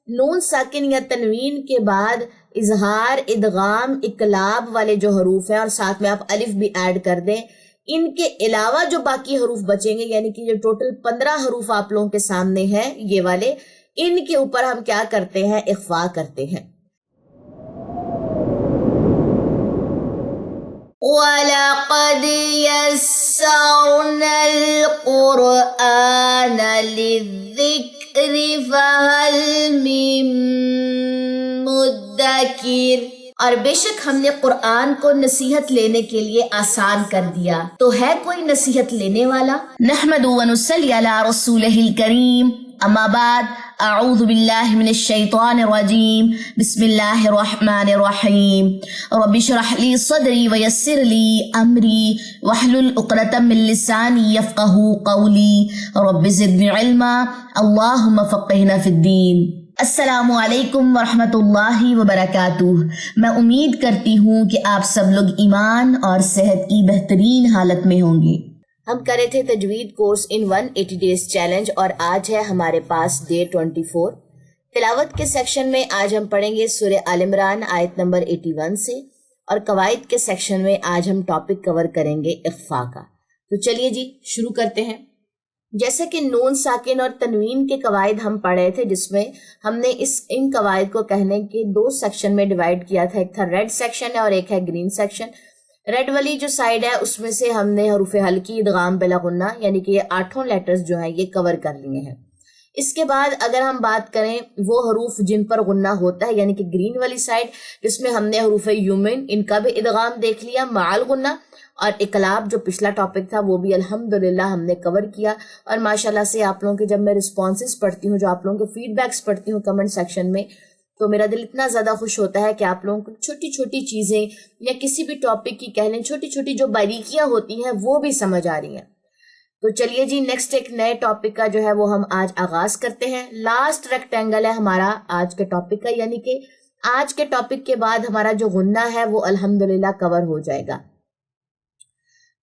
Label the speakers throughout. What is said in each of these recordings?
Speaker 1: نون ساکن یا تنوین کے بعد اظہار، ادغام، اقلاب والے جو حروف ہیں اور ساتھ میں آپ الف بھی ایڈ کر دیں، ان کے علاوہ جو باقی حروف بچیں گے، یعنی کہ جو ٹوٹل 15 حروف آپ لوگوں کے سامنے ہیں یہ والے، ان کے اوپر ہم کیا کرتے ہیں؟ اخفا کرتے ہیں۔ وَلَقَدْ يَسَّرْنَا الْقُرْآنَ لِلذِّكْرِ فَهَلْ مِن مُدَّكِرٍ، اور بے شک ہم نے قرآن کو نصیحت لینے کے لیے آسان کر دیا، تو ہے کوئی نصیحت لینے والا؟ نحمد و نصلی علی رسولہ الکریم، اما بعد، اعوذ باللہ من الشیطان الرجیم، بسم اللہ الرحمن الرحیم، رب اشرح لی صدری ویسر لی امری واحلل عقدۃ من لسانی یفقہوا قولی، رب زدنی علما، اللہم فقہنا فی الدین۔ السلام علیکم ورحمۃ اللہ وبرکاتہ۔ میں امید کرتی ہوں کہ آپ سب لوگ ایمان اور صحت کی بہترین حالت میں ہوں گے۔ ہم کرے تھے تجوید کورس ان 180 ڈیز چیلنج، اور آج ہے ہمارے پاس ڈے 24۔ تلاوت کے سیکشن میں آج ہم پڑھیں گے سورہ آل عمران آیت نمبر 81 سے، اور قواعد کے سیکشن میں آج ہم ٹاپک کور کریں گے اخفا کا۔ تو چلیے جی شروع کرتے ہیں۔ جیسے کہ نون ساکن اور تنوین کے قواعد ہم پڑھے تھے، جس میں ہم نے ان قواعد کو کہنے کے 2 سیکشن میں ڈیوائیڈ کیا تھا، ایک تھا ریڈ سیکشن ہے اور ایک ہے گرین سیکشن۔ ریڈ والی جو سائیڈ ہے اس میں سے ہم نے حروف ہلکی، ادغام بلا غنہ، یعنی کہ یہ 8 لیٹرز جو ہیں یہ کور کر لیے ہیں۔ اس کے بعد اگر ہم بات کریں وہ حروف جن پر غنہ ہوتا ہے، یعنی کہ گرین والی سائیڈ، جس میں ہم نے حروف یمن، ان کا بھی ادغام دیکھ لیا مع غنہ، اور اقلاب جو پچھلا ٹاپک تھا وہ بھی الحمدللہ ہم نے کور کیا۔ اور ماشاءاللہ سے آپ لوگوں کے جب میں رسپانسز پڑھتی ہوں، جو آپ لوگوں کے فیڈ بیکس پڑھتی ہوں کمنٹ سیکشن میں، تو میرا دل اتنا زیادہ خوش ہوتا ہے کہ آپ لوگوں کو چھوٹی چھوٹی چیزیں یا کسی بھی ٹاپک کی کہہ لیں چھوٹی چھوٹی جو باریکیاں ہوتی ہیں وہ بھی سمجھ آ رہی ہیں۔ تو چلیے جی نیکسٹ ایک نئے ٹاپک کا جو ہے وہ ہم آج آغاز کرتے ہیں۔ لاسٹ ریکٹینگل ہے ہمارا آج کے ٹاپک کا، یعنی کہ آج کے ٹاپک کے بعد ہمارا جو غنہ ہے وہ الحمدللہ کور ہو جائے گا۔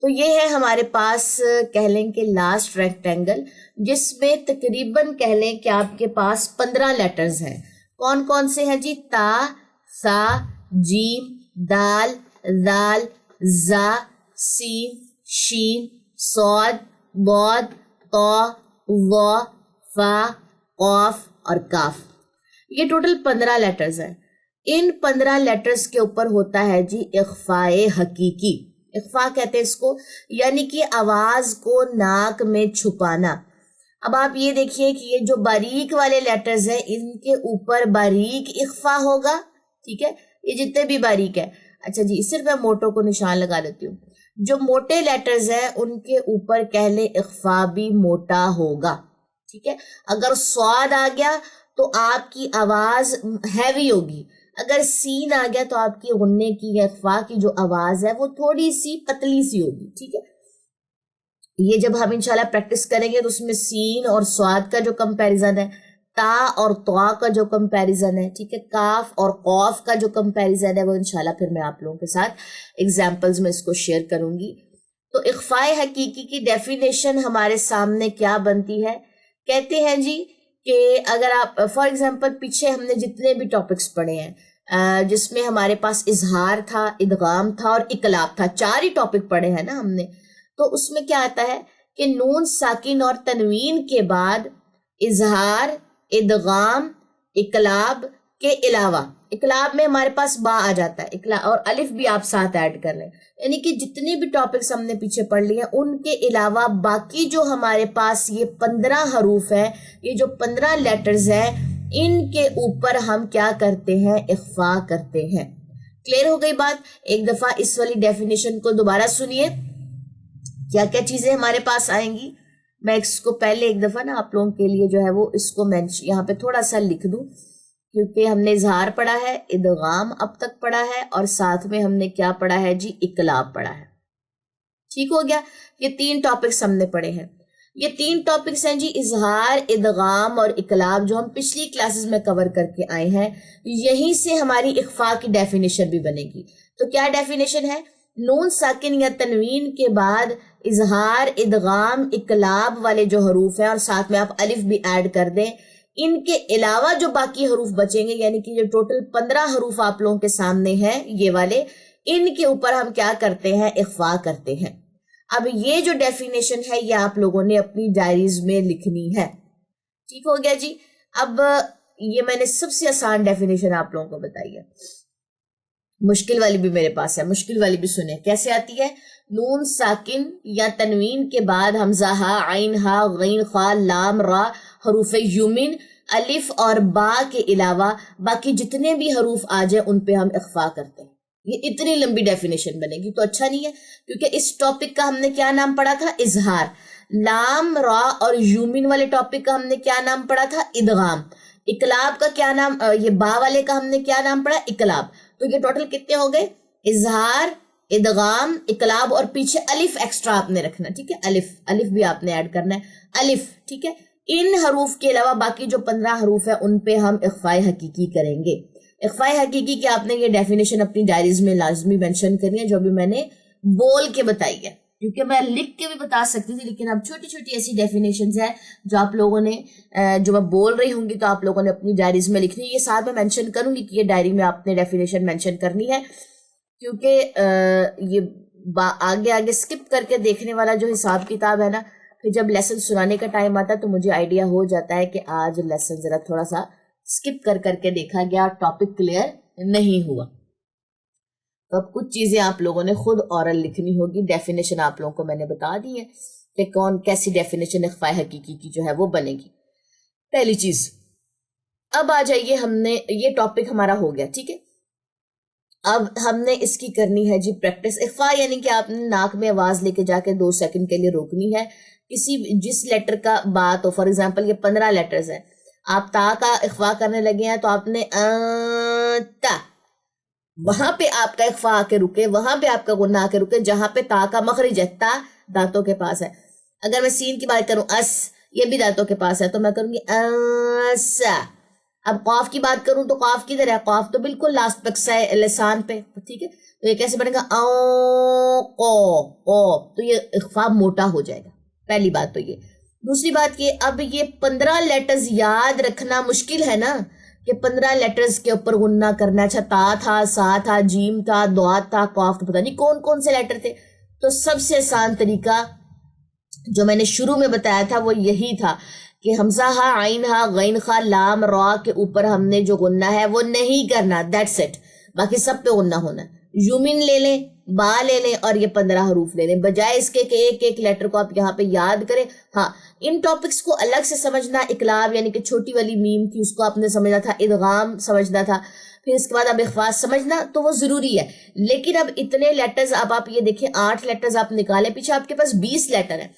Speaker 1: تو یہ ہے ہمارے پاس کہہ لیں کہ لاسٹ ریکٹینگل، جس میں تقریباً کہہ لیں کہ آپ کے پاس 15 لیٹرز ہیں۔ کون کون سے ہیں جی؟ تا، سا، جیم، دال، ذال، زا، سین، شین، صاد، ضاد، طا، ظا، فا، قاف اور کاف۔ یہ ٹوٹل 15 لیٹرز ہیں۔ ان 15 لیٹرز کے اوپر ہوتا ہے جی اخفاء حقیقی۔ اخفاء کہتے ہیں اس کو، یعنی کہ آواز کو ناک میں چھپانا۔ اب آپ یہ دیکھیے کہ یہ جو باریک والے لیٹرز ہیں ان کے اوپر باریک اخفاء ہوگا، ٹھیک ہے، یہ جتنے بھی باریک ہے۔ اچھا جی صرف میں موٹوں کو نشان لگا دیتی ہوں۔ جو موٹے لیٹرز ہیں ان کے اوپر کہہ لیں اخفاء بھی موٹا ہوگا، ٹھیک ہے۔ اگر صاد آ گیا تو آپ کی آواز ہیوی ہوگی، اگر سین آ گیا تو آپ کی غنے کی اخفاء کی جو آواز ہے وہ تھوڑی سی پتلی سی ہوگی، ٹھیک ہے۔ یہ جب ہم انشاءاللہ پریکٹس کریں گے تو اس میں سین اور صاد کا جو کمپیریزن ہے، تا اور طا کا جو کمپیریزن ہے، ٹھیک ہے، کاف اور قاف کا جو کمپیریزن ہے، وہ انشاءاللہ پھر میں آپ لوگوں کے ساتھ ایگزامپلز میں اس کو شیئر کروں گی۔ تو اخفاء حقیقی کی ڈیفینیشن ہمارے سامنے کیا بنتی ہے؟ کہتے ہیں جی کہ اگر آپ فار ایگزامپل پیچھے ہم نے جتنے بھی ٹاپکس پڑھے ہیں، جس میں ہمارے پاس اظہار تھا، ادغام تھا اور اقلاب تھا، 4 ہی ٹاپک پڑھے ہیں نا ہم نے، تو اس میں کیا آتا ہے کہ نون ساکن اور تنوین کے بعد اظہار، ادغام، اقلاب کے علاوہ، اقلاب میں ہمارے پاس با آ جاتا ہے اور الف بھی آپ ساتھ ایڈ کر لیں، یعنی کہ جتنے بھی ٹاپکس ہم نے پیچھے پڑھ لیے ہیں ان کے علاوہ باقی جو ہمارے پاس یہ 15 حروف ہیں، یہ جو 15 لیٹرز ہیں، ان کے اوپر ہم کیا کرتے ہیں؟ اخفاء کرتے ہیں۔ کلیئر ہو گئی بات؟ ایک دفعہ اس والی ڈیفینیشن کو دوبارہ سنیے، کیا کیا چیزیں ہمارے پاس آئیں گی۔ میں اس کو پہلے ایک دفعہ نا آپ لوگوں کے لیے جو ہے وہ اس کو میں یہاں پہ تھوڑا سا لکھ دوں، کیونکہ ہم نے اظہار پڑھا ہے، ادغام اب تک پڑھا ہے، اور ساتھ میں ہم نے کیا پڑھا ہے جی؟ اقلاب پڑھا ہے۔ ٹھیک ہو گیا؟ یہ 3 ٹاپکس ہم نے پڑھے ہیں۔ یہ 3 ٹاپکس ہیں جی اظہار، ادغام اور اقلاب، جو ہم پچھلی کلاسز میں کور کر کے آئے ہیں۔ یہیں سے ہماری اخفاء کی ڈیفینیشن بھی بنے گی۔ تو کیا ڈیفینیشن ہے؟ نون ساکن یا تنوین کے بعد اظہار، ادغام، اقلاب والے جو حروف ہیں اور ساتھ میں آپ الف بھی ایڈ کر دیں، ان کے علاوہ جو باقی حروف بچیں گے، یعنی کہ جو ٹوٹل 15 حروف آپ لوگوں کے سامنے ہیں یہ والے، ان کے اوپر ہم کیا کرتے ہیں؟ اخفا کرتے ہیں۔ اب یہ جو ڈیفینیشن ہے یہ آپ لوگوں نے اپنی ڈائریز میں لکھنی ہے، ٹھیک ہو گیا جی۔ اب یہ میں نے سب سے آسان ڈیفینیشن آپ لوگوں کو بتائی ہے، مشکل والی بھی میرے پاس ہے، مشکل والی بھی سنیں کیسے آتی ہے۔ نون ساکن یا تنوین کے بعد حمزہ ہا، عین ہا، غین خا، لام را، حروف یمن، الف اور با کے علاوہ باقی جتنے بھی حروف آ جائیں ان پہ ہم اخفا کرتے ہیں۔ یہ اتنی لمبی ڈیفینیشن بنے گی تو اچھا نہیں ہے، کیونکہ اس ٹاپک کا ہم نے کیا نام پڑھا تھا؟ اظہار۔ لام را اور یومن والے ٹاپک کا ہم نے کیا نام پڑھا تھا؟ ادغام۔ اقلاب کا کیا نام، یہ با والے کا ہم نے کیا نام پڑھا؟ اقلاب۔ تو یہ ٹوٹل کتنے ہو گئے؟ اظہار، ادغام، اقلاب اور پیچھے الف ایکسٹرا آپ نے رکھنا، ٹھیک ہے، الف بھی آپ نے ایڈ کرنا ہے، الف، ٹھیک ہے۔ ان حروف کے علاوہ باقی جو 15 حروف ہیں ان پہ ہم اخفاء حقیقی کریں گے۔ اخفاء حقیقی کی آپ نے یہ ڈیفینیشن اپنی ڈائریز میں لازمی مینشن کرنی ہے، جو بھی میں نے بول کے بتائی ہے، کیونکہ میں لکھ کے بھی بتا سکتی تھی، لیکن اب چھوٹی چھوٹی ایسی ڈیفینیشنز ہیں جو آپ لوگوں نے جو میں بول رہی ہوں گی تو آپ لوگوں نے اپنی ڈائریز میں لکھنی ہے۔ یہ ساتھ میں مینشن کروں گی کہ یہ ڈائری میں آپ نے ڈیفینیشن مینشن کرنی ہے، کیونکہ یہ آگے آگے سکپ کر کے دیکھنے والا جو حساب کتاب ہے نا، پھر جب لیسن سنانے کا ٹائم آتا ہے تو مجھے آئیڈیا ہو جاتا ہے کہ آج لیسن ذرا تھوڑا سا سکپ کر کے دیکھا گیا اور ٹاپک کلیئر نہیں ہوا۔ تو اب کچھ چیزیں آپ لوگوں نے خود اورل لکھنی ہوگی، ڈیفینیشن آپ لوگوں کو میں نے بتا دی ہے کہ کیسی ڈیفینیشن اخفاء حقیقی کی جو ہے وہ بنے گی۔ پہلی چیز، اب آ جائیے، ہم نے یہ ٹاپک ہمارا ہو گیا، ٹھیک ہے۔ اب ہم نے اس کی کرنی ہے جی پریکٹس۔ اخفاء یعنی کہ آپ نے ناک میں آواز لے کے جا کے 2 سیکنڈ کے لیے روکنی ہے، جس لیٹر کا بات ہو، فار ایگزامپل یہ 15 لیٹرز ہیں، آپ تا کا اخفاء کرنے لگے ہیں تو آپ نے تا، وہاں پہ آپ کا اخفاء آ کے رکے، وہاں پہ آپ کا غنہ آ کے رکے جہاں پہ تا کا مخرج ہے، تا دانتوں کے پاس ہے۔ اگر میں سین کی بات کروں، اس، یہ بھی دانتوں کے پاس ہے، تو میں کروں گی اسا۔ اب قاف کی بات کروں تو قاف کدھر ہے؟ قاف تو بالکل لاسٹ تک ہے لسان پہ، ٹھیک ہے۔ تو یہ کیسے بنے گا؟ تو یہ اخفاء موٹا ہو جائے گا، پہلی بات تو یہ۔ دوسری بات یہ، اب یہ 15 لیٹرز یاد رکھنا مشکل ہے نا، کہ 15 لیٹرز کے اوپر غنہ کرنا۔ اچھا، تا تھا، سا تھا، جیم تھا، دوات تھا، قاف تو پتہ نہیں کون کون سے لیٹر تھے۔ تو سب سے آسان طریقہ جو میں نے شروع میں بتایا تھا وہ یہی تھا کہ حمزہ ہا، عین ہا، غین خا، لام را کے اوپر ہم نے جو غنہ ہے وہ نہیں کرنا، دیٹس اٹ، باقی سب پہ غنہ ہونا ہے۔ یومن لے لیں، با لے لیں اور یہ 15 حروف لے لیں، بجائے اس کے کہ ایک ایک لیٹر کو آپ یہاں پہ یاد کریں۔ ہاں، ان ٹاپکس کو الگ سے سمجھنا، اقلاب یعنی کہ چھوٹی والی میم تھی اس کو آپ نے سمجھنا تھا، ادغام سمجھنا تھا، پھر اس کے بعد اب اخفاء سمجھنا، تو وہ ضروری ہے۔ لیکن اب اتنے لیٹرز، اب آپ یہ دیکھیں 8 لیٹرز آپ نکالیں، پیچھے آپ کے پاس 20 لیٹر ہیں،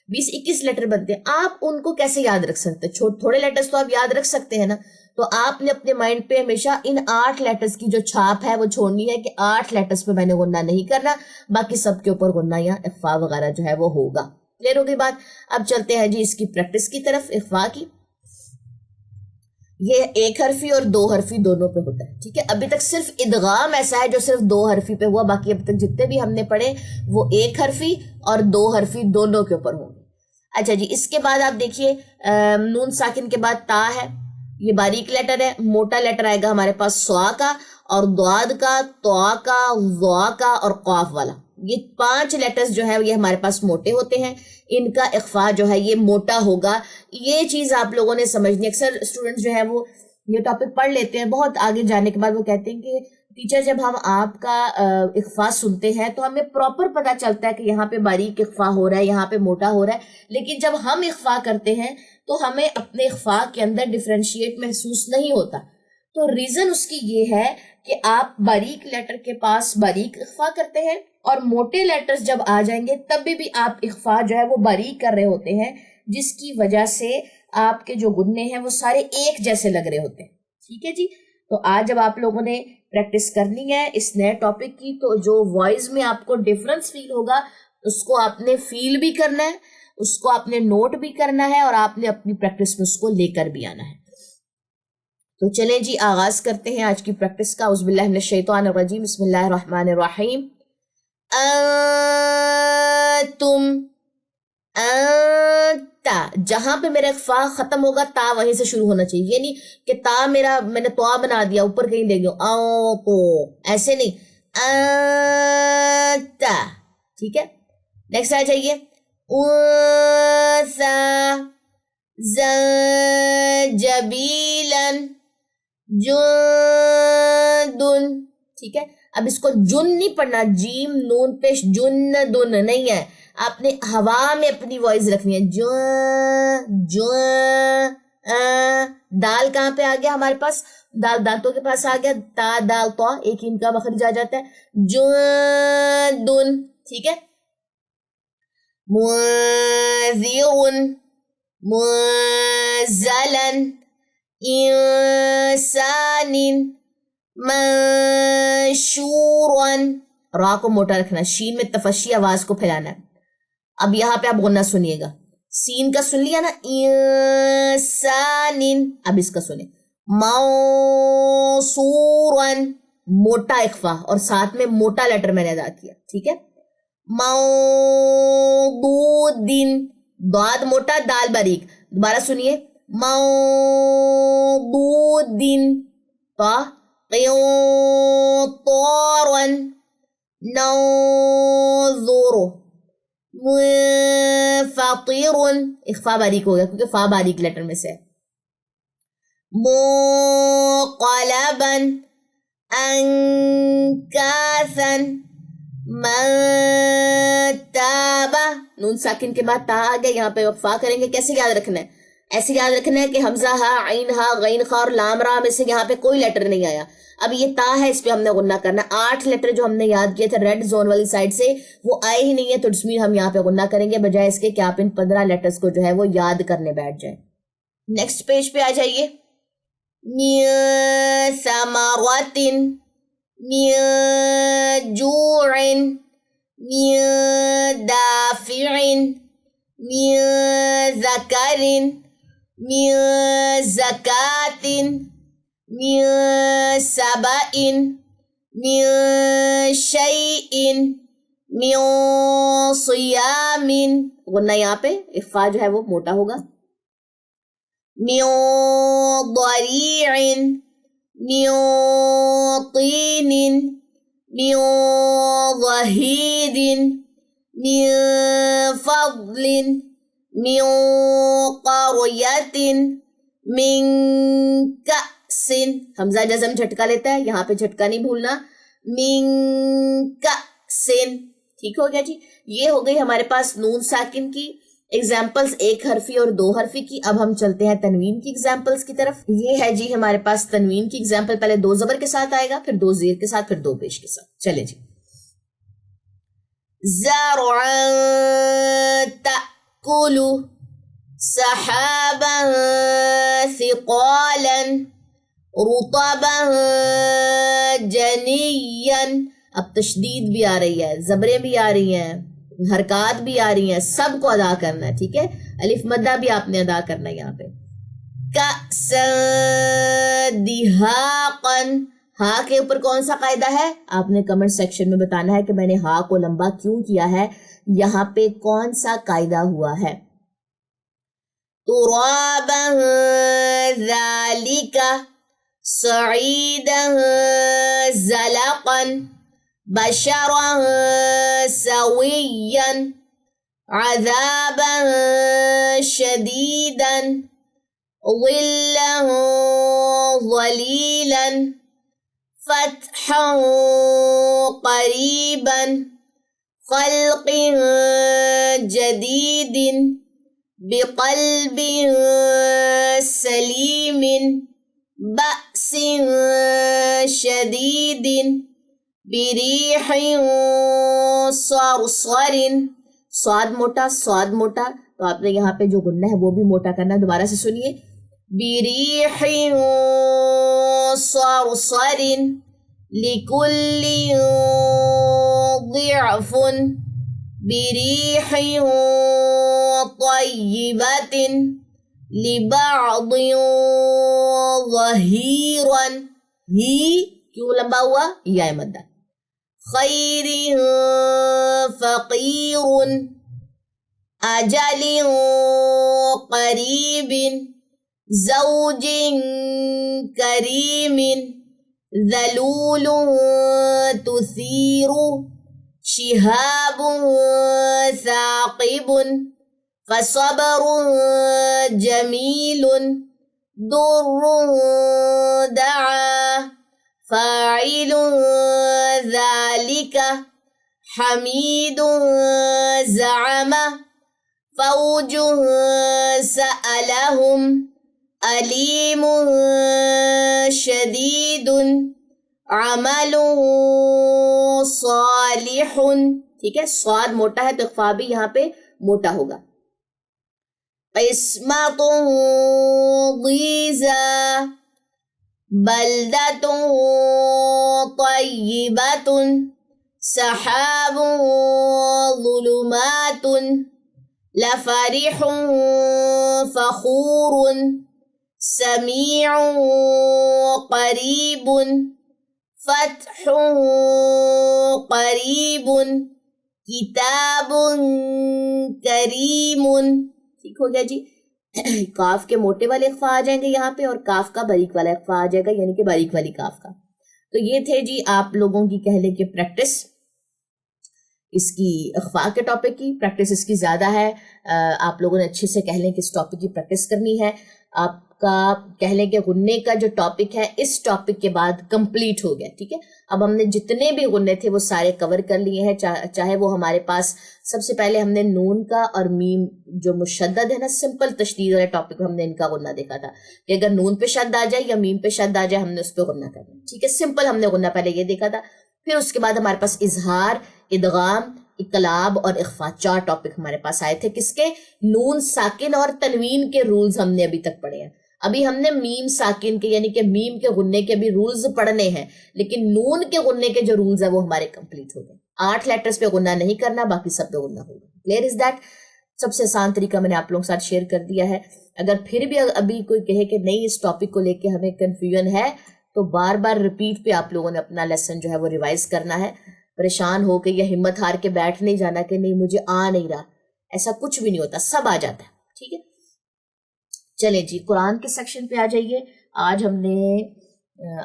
Speaker 1: 20-21 لیٹر بنتے ہیں، آپ ان کو کیسے یاد رکھ سکتے ہیں؟ تھوڑے لیٹرز تو آپ یاد رکھ سکتے ہیں نا، تو آپ نے اپنے مائنڈ پہ ہمیشہ ان 8 لیٹرز کی جو چھاپ ہے وہ چھوڑنی ہے کہ 8 لیٹرز پہ میں نے غنہ نہیں کرنا، باقی سب کے اوپر غنہ یا اخفاء وغیرہ جو ہے وہ ہوگا۔ کلیئر ہو گئی بات؟ اب چلتے ہیں جی اس کی پریکٹس کی طرف، اخفاء کی۔ یہ 1 حرفی اور 2 حرفی دونوں پہ ہوتا ہے، ٹھیک ہے۔ ابھی تک صرف ادغام ایسا ہے جو صرف 2 حرفی پہ ہوا، باقی اب تک جتنے بھی ہم نے پڑھے وہ 1 حرفی اور 2 حرفی دونوں کے اوپر ہوں گے۔ اچھا جی، اس کے بعد آپ دیکھیے نون ساکن کے بعد تا ہے، یہ باریک لیٹر ہے، موٹا لیٹر آئے گا ہمارے پاس سوا کا اور دواد کا، توا کا، ضوا کا اور قاف والا۔ یہ 5 لیٹرز جو ہے یہ ہمارے پاس موٹے ہوتے ہیں، ان کا اخفاء جو ہے یہ موٹا ہوگا۔ یہ چیز آپ لوگوں نے سمجھنی۔ اکثر اسٹوڈنٹس جو ہے وہ یہ ٹاپک پڑھ لیتے ہیں، بہت آگے جانے کے بعد وہ کہتے ہیں کہ ٹیچر جب ہم آپ کا اخفاء سنتے ہیں تو ہمیں پراپر پتہ چلتا ہے کہ یہاں پہ باریک اخفاء ہو رہا ہے، یہاں پہ موٹا ہو رہا ہے، لیکن جب ہم اخفاء کرتے ہیں تو ہمیں اپنے اخفاء کے اندر ڈفرینشیٹ محسوس نہیں ہوتا۔ تو ریزن اس کی یہ ہے کہ آپ باریک لیٹر کے پاس باریک اخفاء کرتے ہیں اور موٹے لیٹرز جب آ جائیں گے تب بھی آپ اخفاء جو ہے وہ باریک کر رہے ہوتے ہیں، جس کی وجہ سے آپ کے جو غنّے ہیں وہ سارے ایک جیسے لگ رہے ہوتے ہیں، ٹھیک ہے جی۔ تو آج جب آپ لوگوں نے پریکٹس کرنی ہے اس نئے ٹاپک کی، تو جو وائس میں آپ کو ڈیفرنس فیل ہوگا اس کو آپ نے فیل بھی کرنا ہے، اس کو آپ نے نوٹ بھی کرنا ہے اور آپ نے اپنی پریکٹس میں اس کو لے کر بھی آنا ہے۔ تو چلیں جی آغاز کرتے ہیں آج کی پریکٹس کا۔ اعوذ باللہ من الشیطان الرجیم، بسم اللہ الرحمن الرحیم۔ انتم، انت، تا، جہاں پہ میرا اخفا ختم ہوگا تا وہیں سے شروع ہونا چاہیے. یہ نہیں کہ تا میرا میں نے تو بنا دیا اوپر کہیں لے گیا تو ایسے نہیں. تا ٹھیک ہے. نیکسٹ آ جائیے. انثا زنجبیلاً جندن. ٹھیک ہے. اب اس کو جن نہیں پڑھنا، جیم نون پیش جن دن نہیں ہے، آپ نے ہوا میں اپنی وائس رکھنی ہے. دال کہاں پہ آ گیا ہمارے پاس؟ دال دانتوں کے پاس آ گیا. تا دال تو ایک ان کا مخرج آ جاتا ہے. جندن. ٹھیک ہے. منذر منزلا انسان منشورا. را کو موٹا رکھنا، شین میں تفشی آواز کو پھیلانا ہے. اب یہاں پہ آپ غنہ سنیے گا. سین کا سن لیا نا، انسان. اب اس کا سنیں. موصورا، موٹا اخفا اور ساتھ میں موٹا لیٹر میں نے ادا کیا. ٹھیک ہے. مودودن، داد موٹا دال باریک. دوبارہ سنیے. مودودن. قنطارا ننظر. منفطر، اخفا باریک ہو گیا کیونکہ فا باریک لیٹر میں سے ہے. منقلبا انکاثا منتابا. نون ساکن کے بعد تا آ گیا، یہاں پہ وقفا کریں گے. کیسے یاد رکھنا ہے؟ ایسے یاد رکھنا ہے کہ حمزہ ہا عین ہا غین خا اور لام را میں سے یہاں پہ کوئی لیٹر نہیں آیا. اب یہ تا ہے، اس پہ ہم نے غنہ کرنا. 8 لیٹر جو ہم نے یاد کیے تھے ریڈ زون والی سائڈ سے وہ آئے ہی نہیں ہے، تو اس میں ہم یہاں پہ غنہ کریں گے بجائے اس کے کہ آپ ان 15 لیٹرز کو جو ہے وہ یاد کرنے بیٹھ جائیں. نیکسٹ پیج پہ آ جائیے. من ثمرات من جوع من دافع من ذکر من زکاة من سبأ من شیء من صیام. غنہ یہاں پہ اخفا جو ہے وہ موٹا ہوگا. من ضریع من طین من ظہیر من فضل من قریۃ من کأس. حمزہ جزم جھٹکا لیتا ہے، یہاں پہ جھٹکا نہیں بھولنا. من کأس. ٹھیک ہو گیا جی. یہ ہو گئی ہمارے پاس نون ساکن کی ایگزامپلز، 1 حرفی اور 2 حرفی کی. اب ہم چلتے ہیں تنوین کی ایگزامپلز کی طرف. یہ ہے جی ہمارے پاس تنوین کی ایگزامپل. پہلے 2 زبر کے ساتھ آئے گا، پھر 2 زیر کے ساتھ، پھر 2 پیش کے ساتھ. چلے جی. زرعا تأکل سحابا ثقالا رطبا جنیا. اب تشدید بھی آ رہی ہے، زبریں بھی آ رہی ہیں، حرکات بھی آ رہی ہیں، سب کو ادا کرنا ہے. ٹھیک ہے. الف مدہ بھی آپ نے ادا کرنا ہے یہاں پہ. کأسا دہاقا. ہاں کے اوپر کون سا قاعدہ ہے آپ نے کمنٹ سیکشن میں بتانا ہے کہ میں نے ہاں کو لمبا کیوں کیا ہے، یہاں پہ کون سا قاعدہ ہوا ہے. ترابا ذالک صعیدا زلقا بشرا سویا عذابا شدیدا ظلا ظلیلا فتحا قریبا خلق جدید بقلب سلیم بأس شدید بریح صرصر. سواد موٹا، سواد موٹا، تو آپ نے یہاں پہ جو غنہ ہے وہ بھی موٹا کرنا. دوبارہ سے سنیے. بریح صرصر لکل ضعف بریح طیبت لبعض ظہیرا. ہی کیوں لمبا ہوا؟ یا مدہ. خیر فقیر أجل قريب زوج كريم ذلول تثير شهاب ثاقب فصبر جميل در دعا فاعل ذلك حميد زعم فوج سألهم علیم شدید عمل صالح. ٹھیک ہے, صاد موٹا ہے تو اخفا بھی یہاں پہ موٹا ہوگا. قسمت ضیزا بلدۃ طیبۃ سحاب ظلمات لفرح فخور سمیع قریب فتح قریب کتاب کریم. ٹھیک ہو گیا جی. کاف کے موٹے والے اخفا آ جائیں گے یہاں پہ اور کاف کا باریک والا اخفا آ جائے گا, یعنی کہ باریک والی کاف کا. تو یہ تھے جی آپ لوگوں کی کہہ لیں کہ پریکٹس اس کی اخفا کے ٹاپک کی. پریکٹس اس کی زیادہ ہے, آپ لوگوں نے اچھے سے کہہ لیں کہ اس ٹاپک کی پریکٹس کرنی ہے. آپ کا کہہ لیں کہ غنے کا جو ٹاپک ہے اس ٹاپک کے بعد کمپلیٹ ہو گیا. ٹھیک ہے, اب ہم نے جتنے بھی غنے تھے وہ سارے کور کر لیے ہیں. چاہے وہ ہمارے پاس سب سے پہلے ہم نے نون کا اور میم جو مشدد ہے نا, سمپل تشدید والے ٹاپک ہم نے ان کا غنہ دیکھا تھا کہ اگر نون پہ شد آ جائے یا میم پہ شد آ جائے ہم نے اس پہ غنہ کرنا. ٹھیک ہے, سمپل ہم نے غنہ پہلے یہ دیکھا تھا. پھر اس کے بعد ہمارے پاس اظہار, ادغام, اقلاب اور اخفا, 4 ٹاپک ہمارے پاس آئے تھے. کس کے؟ نون ساکن اور تنوین کے رولز ہم نے ابھی تک پڑھے ہیں. ابھی ہم نے میم ساکن کے یعنی کہ میم کے غنے کے بھی رولز پڑھنے ہیں, لیکن نون کے غنے کے جو رولز ہیں وہ ہمارے کمپلیٹ ہو گئے. 8 لیٹرز پہ غنہ نہیں کرنا, باقی سب پہ غنہ ہوگا. Clear is that? سب سے آسان طریقہ میں نے آپ لوگوں کے ساتھ شیئر کر دیا ہے. اگر پھر بھی ابھی کوئی کہے کہ نہیں اس ٹاپک کو لے کے ہمیں کنفیوژن ہے تو بار بار ریپیٹ پہ آپ لوگوں نے اپنا لیسن جو ہے وہ ریوائز کرنا ہے. پریشان ہو کے یا ہمت ہار کے بیٹھ نہیں جانا کہ نہیں مجھے آ نہیں رہا, ایسا کچھ بھی نہیں ہوتا, سب آ جاتا ہے. ٹھیک ہے, چلیں جی قرآن کے سیکشن پہ آ جائیے. آج ہم نے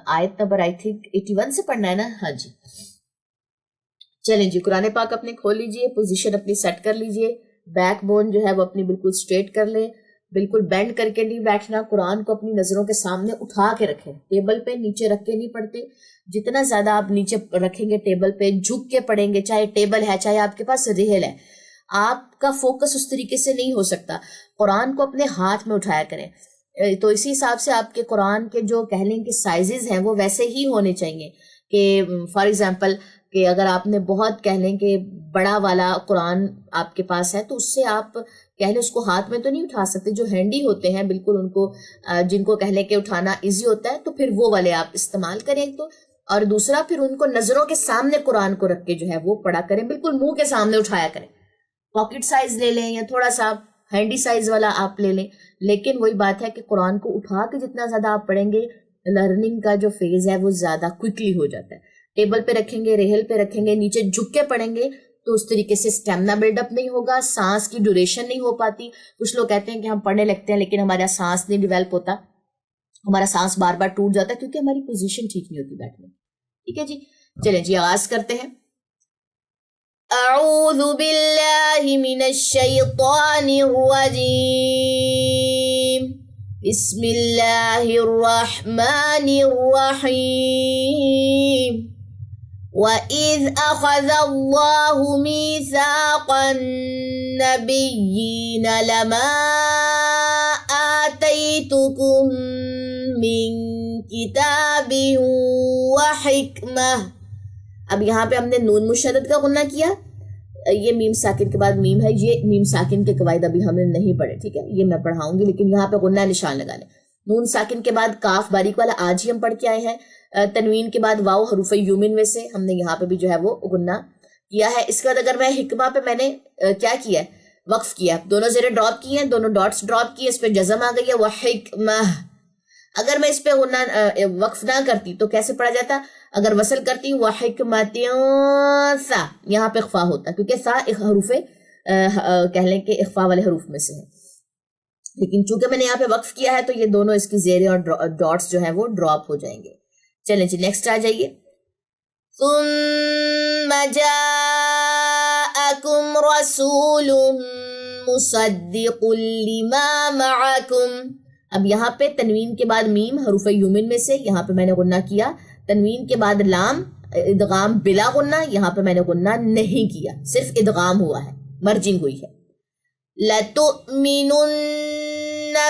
Speaker 1: آیت نمبر آئی تھنک 81 سے پڑھنا ہے نا. ہاں جی, چلیں جی قرآن پاک اپنے کھول لیجئے, پوزیشن اپنی سیٹ کر لیجئے, بیک بون جو ہے وہ اپنی بالکل سٹریٹ کر لیں, بالکل بینڈ کر کے نہیں بیٹھنا. قرآن کو اپنی نظروں کے سامنے اٹھا کے رکھیں, ٹیبل پہ نیچے رکھ کے نہیں پڑھتے. جتنا زیادہ آپ نیچے رکھیں گے ٹیبل پہ, جھک کے پڑھیں گے, چاہے ٹیبل ہے چاہے آپ کے پاس ریل ہے, آپ کا فوکس اس طریقے سے نہیں ہو سکتا. قرآن کو اپنے ہاتھ میں اٹھایا کریں. تو اسی حساب سے آپ کے قرآن کے جو کہہ لیں کہ سائزز ہیں وہ ویسے ہی ہونے چاہیے کہ فار ایگزامپل کہ اگر آپ نے بہت کہہ لیں کہ بڑا والا قرآن آپ کے پاس ہے تو اس سے آپ کہہ لیں اس کو ہاتھ میں تو نہیں اٹھا سکتے. جو ہینڈی ہوتے ہیں بالکل ان کو جن کو کہہ لیں کہ اٹھانا ایزی ہوتا ہے تو پھر وہ والے آپ استعمال کریں. تو اور دوسرا پھر ان کو نظروں کے سامنے قرآن کو رکھ کے جو ہے وہ پڑھا کریں, بالکل منہ کے سامنے اٹھایا کریں. پاکٹ سائز لے لیں یا تھوڑا سا ہینڈی سائز والا آپ لے لیں, لیکن وہی بات ہے کہ قرآن کو اٹھا کے جتنا زیادہ آپ پڑھیں گے لرننگ کا جو فیز ہے وہ زیادہ کوئکلی ہو جاتا ہے. ٹیبل پہ رکھیں گے, ریہل پہ رکھیں گے, نیچے جھک کے پڑھیں گے تو اس طریقے سے اسٹیمنا بلڈ اپ نہیں ہوگا, سانس کی ڈیوریشن نہیں ہو پاتی. کچھ لوگ کہتے ہیں کہ ہم پڑھنے لگتے ہیں لیکن ہمارا سانس نہیں ڈیویلپ ہوتا, ہمارا سانس بار بار ٹوٹ جاتا ہے کیونکہ ہماری پوزیشن ٹھیک نہیں ہوتی بیٹھنے. ٹھیک ہے جی, چلیں جی آغاز کرتے ہیں. اعوذ باللہ من الشیطان الرجیم, بسم اللہ الرحمن الرحیم. وَإِذْ أَخَذَ اللَّهُ مِيثَاقَ النَّبِيِّينَ لَمَا آتَيْتُكُم مِّن كِتَابٍ وَحِكْمَةٍ. اب یہاں پہ ہم نے نون مشدد کا غنہ کیا, یہ میم ساکن کے بعد میم ہے, یہ میم ساکن کے قواعد ابھی ہم نے نہیں پڑھے. ٹھیک ہے, یہ میں پڑھاؤں گی لیکن یہاں پہ غنہ نشان لگا لیں. نون ساکن کے بعد کاف باریک والا آج ہی ہم پڑھ کے آئے ہیں. تنوین کے بعد واو حروف یومن میں سے ہم نے یہاں پہ بھی جو ہے وہ غنہ کیا ہے. اس کے بعد اگر میں حکمہ پہ میں نے کیا کیا ہے, وقف کیا, دونوں زیریں ڈراپ کی ہیں, دونوں ڈاٹس ڈراپ کی, اس پہ جزم آ گئی ہے وحکمہ. اگر میں اس پہ غنہ وقف نہ کرتی تو کیسے پڑھا جاتا, اگر وصل کرتی وحکمۃ سا, یہاں پہ اخفا ہوتا کیونکہ سا ایک حروف کہہ لیں کہ اخفا والے حروف میں سے ہے، لیکن چونکہ میں نے یہاں پہ وقف کیا ہے تو یہ دونوں اس کی زیریں اور ڈاٹس جو ہیں وہ ڈراپ ہو جائیں گے. چلیں جی نیکسٹ آ جائیے. ثم جاءکم رسول مصدق لما معکم. اب یہاں پہ تنوین کے بعد میم حروف یومن میں سے، یہاں پہ میں نے غنہ کیا. تنوین کے بعد لام ادغام بلا غنہ، یہاں پہ میں نے غنہ نہیں کیا، صرف ادغام ہوا ہے، مرجنگ ہوئی ہے. لَتُؤْمِنُنَّ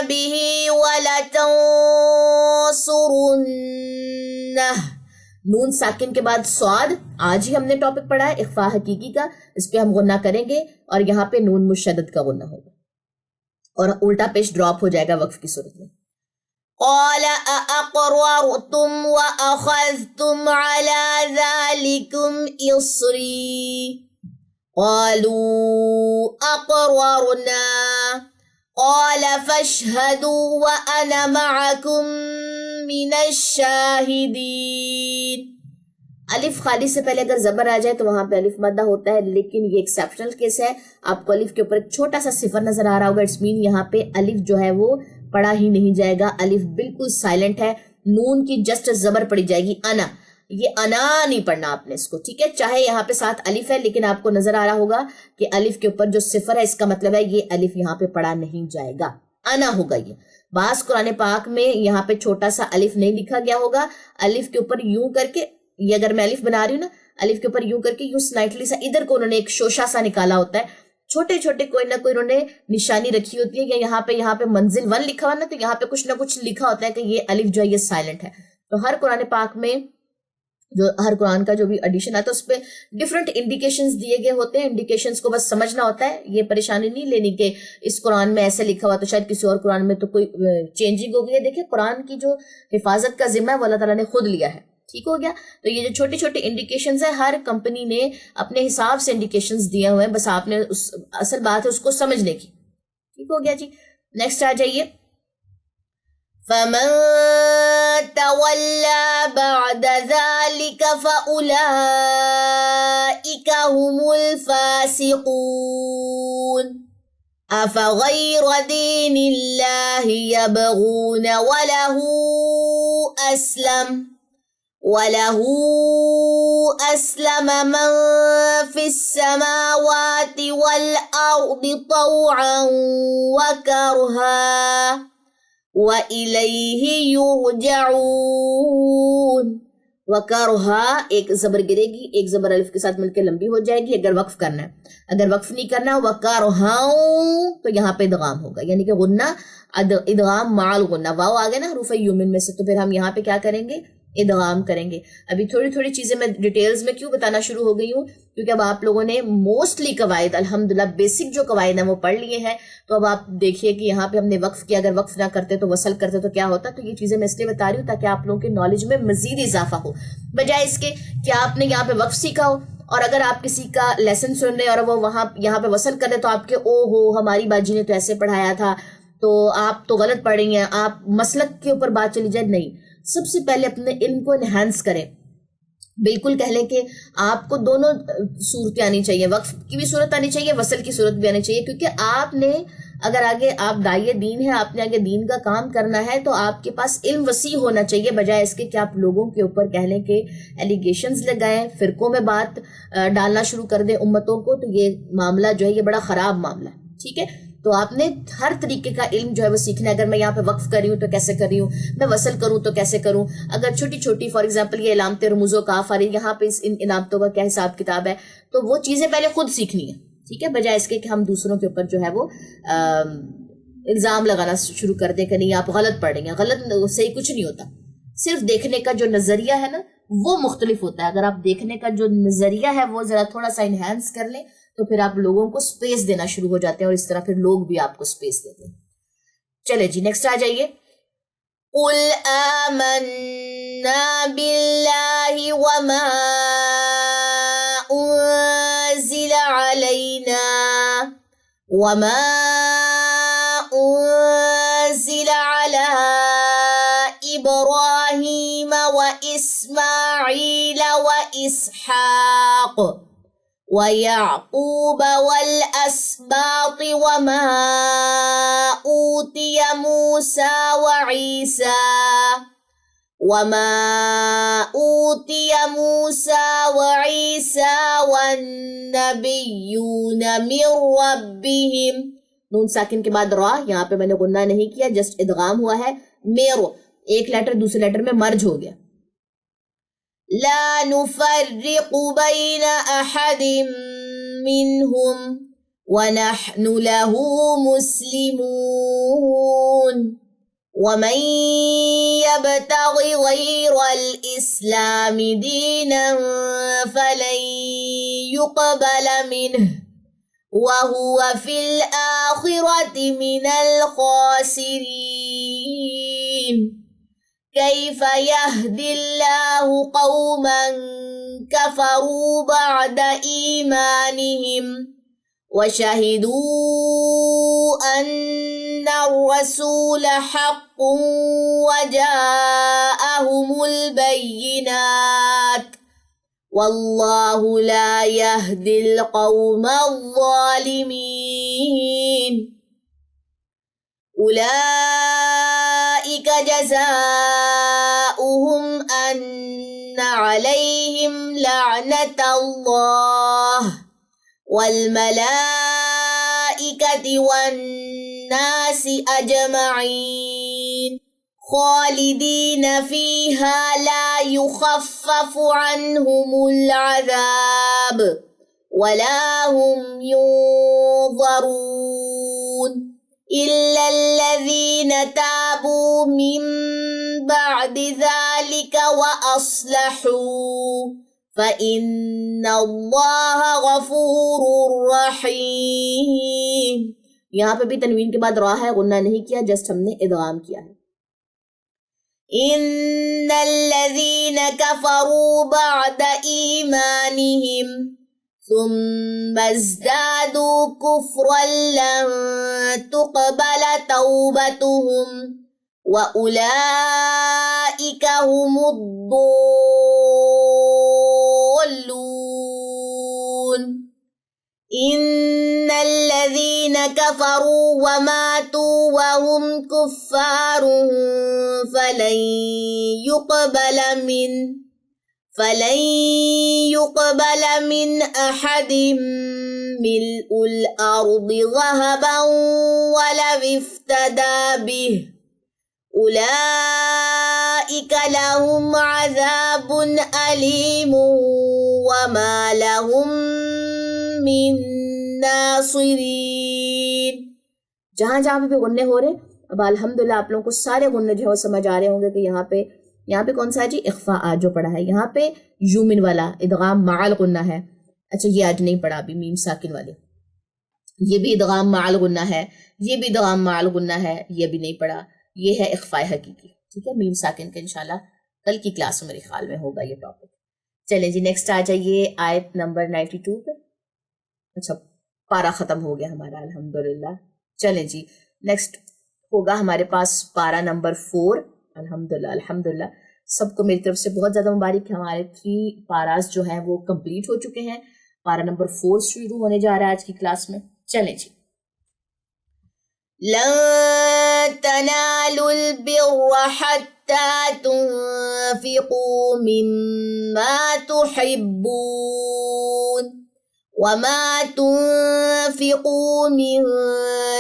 Speaker 1: بِهِ وَلَتَنصُرُنَّهُ. نون ساکن کے بعد سواد، آج ہی ہم نے ٹاپک پڑھا ہے اخفا حقیقی کا، اس پہ ہم غنہ کریں گے اور یہاں پہ نون مشدد کا غنہ ہوگا اور الٹا پیش ڈراپ ہو جائے گا وقف کی صورت میں. قال أأقررتم وأخذتم على ذلكم إصري قالوا أقررنا قال فاشهدوا وأنا معكم من الشاهدين. الف خالی سے پہلے اگر زبر آ جائے تو وہاں پہ الف مدہ ہوتا ہے، لیکن یہ ایکسیپشنل کیس ہے. آپ کو الف کے اوپر ایک چھوٹا سا صفر نظر آ رہا ہوگا، اٹس مین یہاں پہ الف جو ہے وہ پڑھا ہی نہیں جائے گا، الف بالکل سائلنٹ ہے. نون کی جسٹ زبر پڑی جائے گی انا، یہ انا نہیں پڑھنا آپ نے اس کو، ٹھیک ہے. چاہے یہاں پہ ساتھ الف ہے لیکن آپ کو نظر آ رہا ہوگا کہ الف کے اوپر جو صفر ہے اس کا مطلب ہے یہ الف یہاں پہ پڑھا نہیں جائے گا، انا ہوگا. یہ بعض قرآن پاک میں یہاں پہ چھوٹا سا الف نہیں لکھا گیا ہوگا، الف کے اوپر یوں کر کے، یہ اگر میں الف بنا رہی ہوں نا، الف کے اوپر یوں کر کے یوں سلائٹلی سا ادھر کو انہوں نے ایک شوشا سا نکالا ہوتا ہے، چھوٹے چھوٹے کوئی نہ کوئی انہوں نے نشانی رکھی ہوتی ہے. یا یہاں پہ منزل 1 لکھا ہوا نا، تو یہاں پہ کچھ نہ کچھ لکھا ہوتا ہے کہ یہ الف جو ہے یہ سائلنٹ ہے. تو ہر قرآن پاک میں جو ہر قرآن کا جو بھی ایڈیشن آتا ہے اس پہ ڈفرنٹ انڈیکیشنز دیے گئے ہوتے ہیں، انڈیکیشنز کو بس سمجھنا ہوتا ہے. یہ پریشانی نہیں لینی کہ اس قرآن میں ایسے لکھا ہوا تو شاید کسی اور قرآن میں تو کوئی چینجنگ ہو گئی ہے. دیکھیں قرآن کی جو حفاظت کا ذمہ ہے وہ اللہ تعالیٰ نے خود لیا ہے، ٹھیک ہو گیا. تو یہ جو چھوٹے چھوٹے انڈیکیشنز ہیں ہر کمپنی نے اپنے حساب سے انڈیکیشنز دیے ہوئے ہیں، بس آپ نے اصل بات ہے اس کو سمجھنے کی، ٹھیک ہو گیا جی. نیکسٹ آ جائیے. فَمَن تَوَلَّى بَعْدَ ذَلِكَ فَأُولَئِكَ هُمُ الْفَاسِقُونَ. أَفَغَيْرَ دِينِ اللَّهِ يَبْغُونَ وَلَهُ أَسْلَمَ مَن فِي السَّمَاوَاتِ وَالْأَرْضِ طَوْعًا وَكَرْهًا وَإِلَيْهِ يُرْجَعُونَ. وَكَرْهًا ایک زبر گرے گی، ایک زبر الف کے ساتھ مل کے لمبی ہو جائے گی اگر وقف کرنا ہے. اگر وقف نہیں کرنا وَكَرْهًا تو یہاں پہ ادغام ہوگا، یعنی کہ غنہ ادغام مع الغنہ، واو آ گیا نا حروف یومن میں سے، تو پھر ہم یہاں پہ کیا کریں گے؟ ادغام کریں گے. ابھی تھوڑی تھوڑی چیزیں میں ڈیٹیلز میں کیوں بتانا شروع ہو گئی ہوں؟ کیونکہ اب آپ لوگوں نے موسٹلی قواعد الحمدللہ بیسک جو قواعد ہیں وہ پڑھ لیے ہیں. تو اب آپ دیکھیے کہ یہاں پہ ہم نے وقف کیا، اگر وقف نہ کرتے تو وصل کرتے تو کیا ہوتا. تو یہ چیزیں میں اس لیے بتا رہی ہوں تاکہ آپ لوگوں کے نالج میں مزید اضافہ ہو، بجائے اس کے کہ آپ نے یہاں پہ وقف سیکھا ہو اور اگر آپ کسی کا لیسن سن رہے اور وہ یہاں پہ وصل کر رہے تو آپ کے او ہو ہماری باجی نے تو ایسے پڑھایا تھا تو آپ تو غلط پڑھ رہی ہیں، آپ مسلک کے اوپر بات چلی جائے. نہیں، سب سے پہلے اپنے علم کو انہانس کریں. بالکل کہہ لیں کہ آپ کو دونوں صورتیں آنی چاہیے، وقف کی بھی صورت آنی چاہیے، وصل کی صورت بھی آنی چاہیے. کیونکہ آپ نے اگر آگے آپ داعیہ دین ہے، آپ نے آگے دین کا کام کرنا ہے تو آپ کے پاس علم وسیع ہونا چاہیے، بجائے اس کے کہ آپ لوگوں کے اوپر کہہ لیں کہ ایلیگیشنز لگائیں، فرقوں میں بات ڈالنا شروع کر دیں امتوں کو. تو یہ معاملہ جو ہے یہ بڑا خراب معاملہ ہے، ٹھیک ہے. تو آپ نے ہر طریقے کا علم جو ہے وہ سیکھنا ہے. اگر میں یہاں پہ وقف کر رہی ہوں تو کیسے کر رہی ہوں، میں وصل کروں تو کیسے کروں. اگر چھوٹی چھوٹی فار ایگزامپل یہ علامت رموز و کاف آ رہی، یہاں پہ ان علامتوں کا کیا حساب کتاب ہے، تو وہ چیزیں پہلے خود سیکھنی ہے، ٹھیک ہے، بجائے اس کے کہ ہم دوسروں کے اوپر جو ہے وہ الزام لگانا شروع کر دیں کہ نہیں آپ غلط پڑھ رہی ہیں. غلط صحیح کچھ نہیں ہوتا، صرف دیکھنے کا جو نظریہ ہے نا وہ مختلف ہوتا ہے. اگر آپ دیکھنے کا جو نظریہ ہے وہ ذرا تھوڑا سا انہینس کر لیں تو پھر آپ لوگوں کو سپیس دینا شروع ہو جاتے ہیں اور اس طرح پھر لوگ بھی آپ کو سپیس دیتے ہیں. چلے جی نیکسٹ آ جائیے. قُلْ آمَنَّا بِاللَّهِ وَمَا أُنزِلَ عَلَيْنَا وَمَا أُنزِلَ عَلَىٰ إِبْرَاهِيمَ وَإِسْمَاعِيلَ وَإِسْحَاقَ وَيَعْقُوبَ وَالْأَسْبَاطِ وَمَا أُوتِيَ مُوسَى وَعِيسَى وَالنَّبِيُّونَ مِن رَبِّهِمْ. نون ساکن کے بعد را، یہاں پہ میں نے غنہ نہیں کیا، جسٹ ادغام ہوا ہے. میرو ایک لیٹر دوسرے لیٹر میں مرج ہو گیا. لا نفرق بین احد منہم ونحن له مسلمون. ومن يبتغ غير الإسلام دينا فلن يقبل منه وهو في الآخرة من الخاسرين. كيف يهدي الله قوما كفروا بعد إيمانهم وشهدوا أن الرسول حق وجاءهم البينات والله لا يهدي القوم الظالمين. أولئك جزاؤهم أن عليهم لعنة الله والملائكة والناس أجمعين خالدين فيها لا يخفف عنهم العذاب ولا هم ينظرون إلا الذين تابوا من بعد ذلك وأصلحوا فَإِنَّ اللَّهَ غَفُورٌ رَحِيمٌ. یہاں پہ بھی تنوین کے بعد را ہے، غنہ نہیں کیا، جسٹ ہم نے ادغام کیا ہے. إِنَّ الَّذِينَ كَفَرُوا بَعْدَ إِيمَانِهِمْ ثُمَّ ازْدَادُوا كُفْرًا لَّن تُقْبَلَ تَوْبَتُهُمْ وَأُولَئِكَ هُمُ الضَّالُّونَ. إِنَّ الَّذِينَ كَفَرُوا وَمَاتُوا وَهُمْ كُفَّارٌ فَلَن يُقْبَلَ مِنْ أَحَدٍ مِلْءُ الْأَرْضِ ذَهَبًا وَلَوِ افْتَدَى بِهِ أُولَئِكَ لَهُمْ عَذَابٌ أَلِيمٌ وَمَا لَهُمْ مِن نَاصِرِينَ. جہاں جہاں پہ غنّے ہو رہے. اب الحمدللہ آپ لوگوں کو سارے غنّے جو ہے وہ سمجھ آ رہے ہوں گے کہ یہاں پہ کون سا ہے جی؟ اخفاء آج جو پڑھا ہے. یہاں پہ یومن والا ادغام مع الغنہ ہے. اچھا یہ آج نہیں پڑھا ابھی میم ساکن والے. یہ بھی ادغام مع الغنہ ہے، یہ بھی ادغام مع الغنہ ہے، یہ بھی نہیں پڑھا. یہ ہے اخفاء حقیقی. ٹھیک ہے، میم ساکن کا انشاءاللہ کل کی کلاس میں میرے خیال میں ہوگا یہ ٹاپک. چلیں جی نیکسٹ آ جائیے آیت نمبر 92 پہ. اچھا پارہ ختم ہو گیا ہمارا الحمدللہ. چلیں جی نیکسٹ ہوگا ہمارے پاس پارہ نمبر 4. الحمدللہ سب کو میری طرف سے بہت زیادہ مبارک ہے. ہمارے 3 پاراز جو ہیں وہ کمپلیٹ ہو چکے ہیں. پارہ نمبر 4 شروع ہونے جا رہا ہے آج کی کلاس میں. چلیں جی. لن تنالوا البر حتى تنفقوا مما تحبون وما تنفقوا من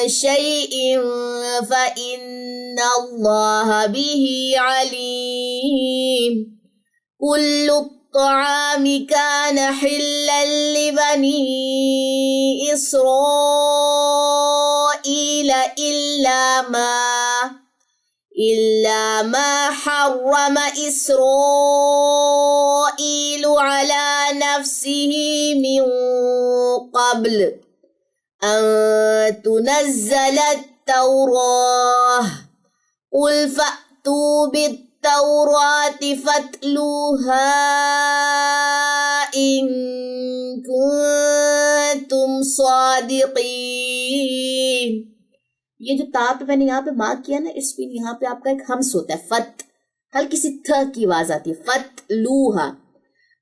Speaker 1: شيء فإن الله به عليم. كل الطعام كان حلا لبني إسرائيل إلا ما حرم إسرائيل على نفسه من قبل أن تنزل التوراة قل فأتوا بالتوراة فاتلوها إن كنتم صادقين. یہ جو تا پہ میں نے یہاں پہ مارک کیا نا، اس پہ یہاں پہ آپ کا ایک ہمس ہوتا ہے. فت ہلکی سی تھ کی آواز آتی ہے. فت لوہا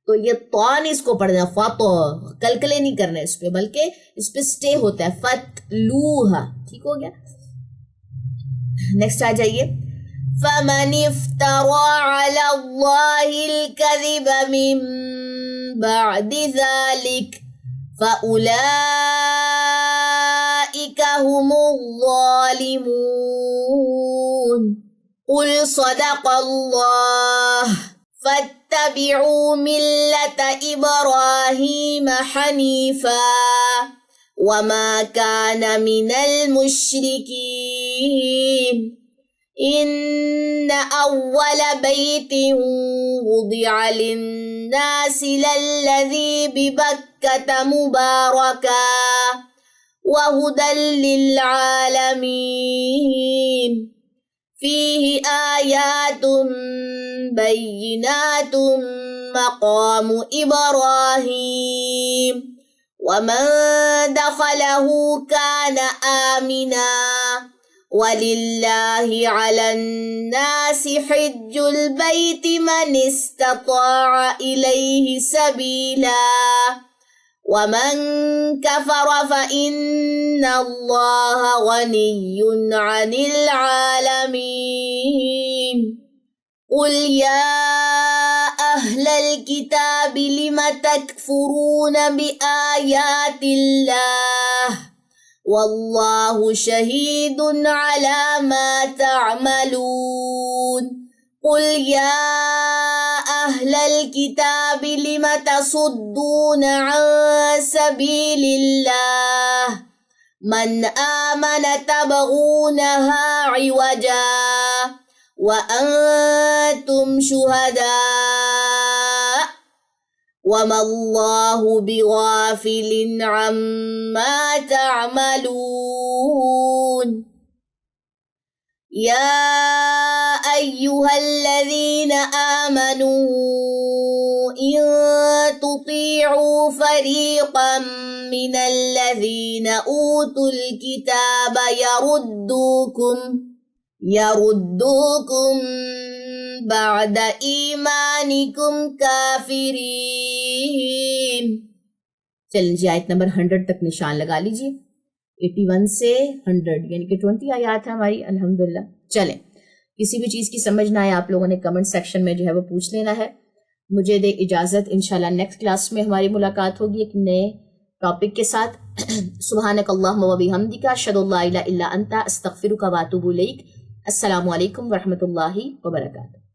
Speaker 1: تو یہ تو نہیں اس کو پڑھنا، فاتو کلکلے نہیں کرنا اس پہ، بلکہ اس پہ سٹے ہوتا ہے، فتلوہا. ٹھیک ہو گیا. نیکسٹ آ جائیے. فَمَنِ افْتَرَى عَلَى اللَّهِ الْكَذِبَ مِن بَعْدِ ذَلِكَ فَأُولَئِكَ هُمُ الظَّالِمُونَ. قُلْ صَدَقَ اللَّهُ فَاتَّبِعُوا مِلَّةَ إِبْرَاهِيمَ حَنِيفًا وَمَا كَانَ مِنَ الْمُشْرِكِينَ. إِنَّ أَوَّلَ بَيْتٍ وُضِعَ لِلنَّاسِ لَلَّذِي بِبَكَّةَ مُبَارَكًا وَهُدًى لِّلْعَالَمِينَ. فِيهِ آيَاتٌ بَيِّنَاتٌ مَقَامُ إِبْرَاهِيمَ وَمَن دَخَلَهُ كَانَ آمِنًا وَلِلَّهِ عَلَى النَّاسِ حِجُّ الْبَيْتِ مَنِ اسْتَطَاعَ إِلَيْهِ سَبِيلًا وَمَن كَفَرَ فَإِنَّ اللَّهَ غَنِيٌّ عَنِ الْعَالَمِينَ. قُلْ يَا أَهْلَ الْكِتَابِ لِمَ تَكْفُرُونَ بِآيَاتِ اللَّهِ وَاللَّهُ شَهِيدٌ عَلَى مَا تَعْمَلُونَ. قُلْ يَا أَهْلَ الْكِتَابِ لِمَ تَصُدُّونَ عَن سَبِيلِ اللَّهِ مَنْ آمَنَ تَبْغُونَهَا عِوَجًا وَأَنْتُمْ شُهَدَاءُ وَمَا اللَّهُ بِغَافِلٍ عَمَّا تَعْمَلُونَ. يَا أَيُّهَا الَّذِينَ آمَنُوا إِن تُطِيعُوا فَرِيقًا مِّنَ الَّذِينَ أُوتُوا الْكِتَابَ يَرُدُّوكُم بَعْدَ إِيمَانِكُمْ كَافِرِينَ. چلیں جی آیت نمبر 100 تک نشان لگا لیجئے. 81 سے 100 یعنی کہ 20 آیات ہیں ہماری الحمدللہ. چلیں کسی بھی چیز کی سمجھ نہ آئے آپ لوگوں نے کمنٹ سیکشن میں جو ہے وہ پوچھ لینا ہے. مجھے دے اجازت، انشاءاللہ نیکسٹ کلاس میں ہماری ملاقات ہوگی ایک نئے ٹاپک کے ساتھ. سبحانک اللہم و بحمدک اشہد ان لا الہ الا انت استغفرک و اتوب الیک. السلام علیکم ورحمۃ اللہ وبرکاتہ.